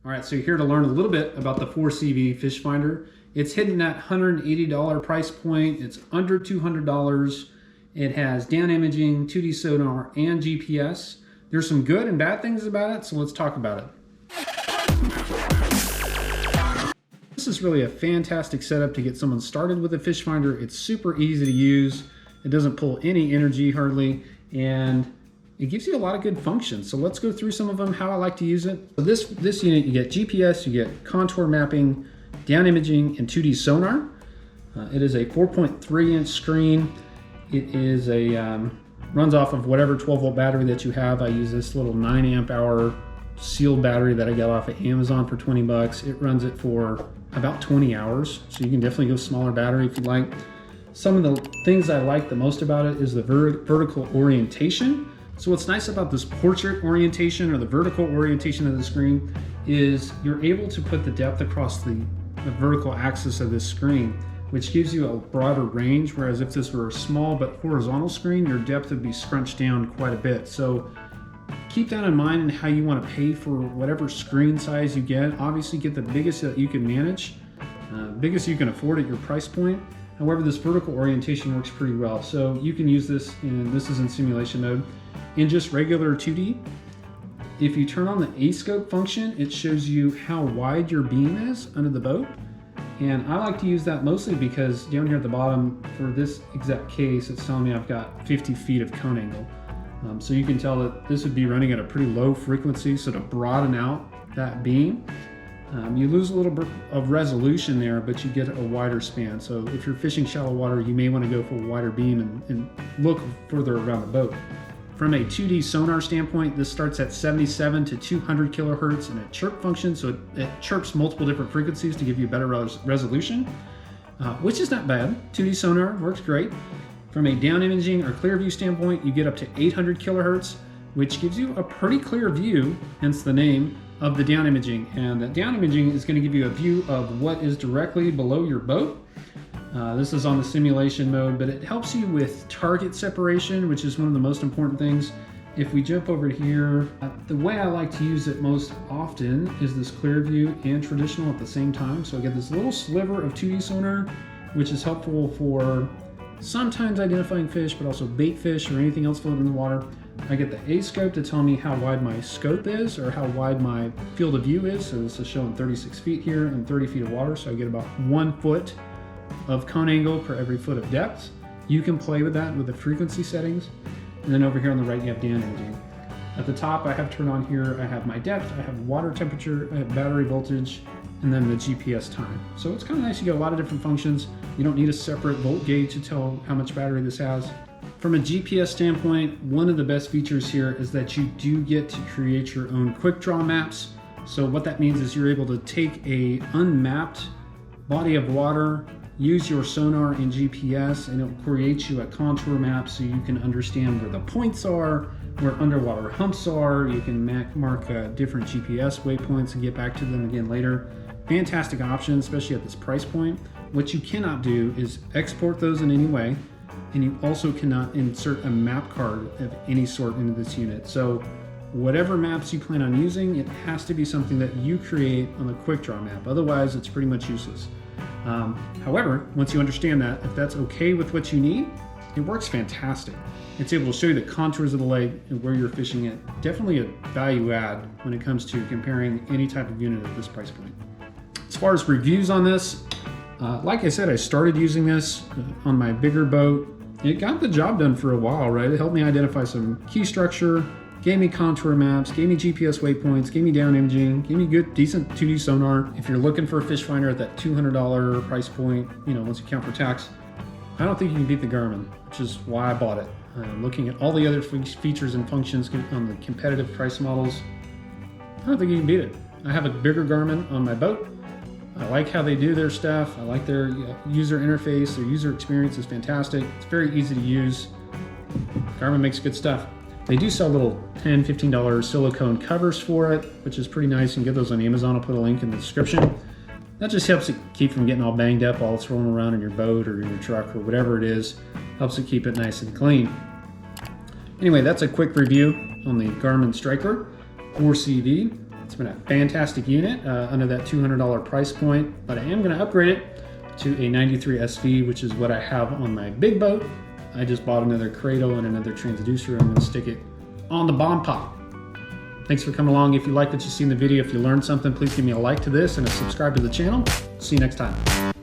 All right, so you're here to learn a little bit about the 4CV fish finder. It's hitting that $180 price point. It's under $200. It has down imaging, 2D sonar, and GPS. There's some good and bad things about it, so let's talk about it. This is really a fantastic setup to get someone started with a fish finder. It's super easy to use. It doesn't pull any energy hardly, and it gives you a lot of good functions. So let's go through some of them, how I like to use it. So this unit, you get GPS, you get contour mapping, down imaging, and 2D sonar. It is a 4.3 inch screen. It is runs off of whatever 12 volt battery that you have. I use this little 9 amp hour sealed battery that I got off of Amazon for 20 bucks. It runs it for about 20 hours. So you can definitely go smaller battery if you like. Some of the things I like the most about it is the vertical orientation. So what's nice about this portrait orientation or the vertical orientation of the screen is you're able to put the depth across the vertical axis of this screen, which gives you a broader range, whereas if this were a small but horizontal screen, your depth would be scrunched down quite a bit. So keep that in mind in how you want to pay for whatever screen size you get. Obviously get the biggest that you can manage, biggest you can afford at your price point. However, this vertical orientation works pretty well. So you can use this this is in simulation mode, in just regular 2D. If you turn on the A-scope function, it shows you how wide your beam is under the boat. And I like to use that mostly because down here at the bottom, for this exact case, it's telling me I've got 50 feet of cone angle. So you can tell that this would be running at a pretty low frequency. So to broaden out that beam, you lose a little bit of resolution there, but you get a wider span. So if you're fishing shallow water, you may want to go for a wider beam and look further around the boat. From a 2D sonar standpoint, this starts at 77 to 200 kilohertz in a chirp function, so it chirps multiple different frequencies to give you better resolution, which is not bad. 2D sonar works great. From a down imaging or clear view standpoint, you get up to 800 kilohertz, which gives you a pretty clear view, hence the name, of the down imaging. And that down imaging is going to give you a view of what is directly below your boat. This is on the simulation mode, but it helps you with target separation, which is one of the most important things. If we jump over here, the way I like to use it most often is this clear view and traditional at the same time. So I get this little sliver of 2D sonar, which is helpful for sometimes identifying fish, but also bait fish or anything else floating in the water. I get the A-scope to tell me how wide my scope is or how wide my field of view is. So this is showing 36 feet here and 30 feet of water. So I get about 1 foot of cone angle per every foot of depth. You can play with that with the frequency settings. And then over here on the right, you have down imaging. At the top, I have turned on here, I have my depth, I have water temperature, I have battery voltage, and then the GPS time. So it's kind of nice, you get a lot of different functions. You don't need a separate volt gauge to tell how much battery this has. From a GPS standpoint, one of the best features here is that you do get to create your own QuickDraw maps. So what that means is you're able to take a unmapped body of water, use your sonar and GPS, and it will create you a contour map so you can understand where the points are, where underwater humps are. You can mark different GPS waypoints and get back to them again later. Fantastic option, especially at this price point. What you cannot do is export those in any way, and you also cannot insert a map card of any sort into this unit. So whatever maps you plan on using, it has to be something that you create on the QuickDraw map. Otherwise, it's pretty much useless. However, once you understand that, if that's okay with what you need, it works fantastic. It's able to show you the contours of the lake and where you're fishing it. Definitely a value add when it comes to comparing any type of unit at this price point. As far as reviews on this, like I said, I started using this on my bigger boat. It got the job done for a while, right? It helped me identify some key structure, gave me contour maps, gave me GPS waypoints, gave me down imaging, gave me good, decent 2D sonar. If you're looking for a fish finder at that $200 price point, once you count for tax, I don't think you can beat the Garmin, which is why I bought it. Looking at all the other features and functions on the competitive price models, I don't think you can beat it. I have a bigger Garmin on my boat. I like how they do their stuff. I like their user interface. Their user experience is fantastic. It's very easy to use. Garmin makes good stuff. They do sell little $10, $15 silicone covers for it, which is pretty nice. You can get those on Amazon. I'll put a link in the description. That just helps it keep from getting all banged up while it's rolling around in your boat or in your truck or whatever it is. Helps it keep it nice and clean. Anyway, that's a quick review on the Garmin Striker 4CV. It's been a fantastic unit under that $200 price point, but I am going to upgrade it to a 93 SV, which is what I have on my big boat. I just bought another cradle and another transducer. I'm going to stick it on the bomb pot. Thanks for coming along. If you like what you see in the video, if you learned something, please give me a like to this and a subscribe to the channel. See you next time.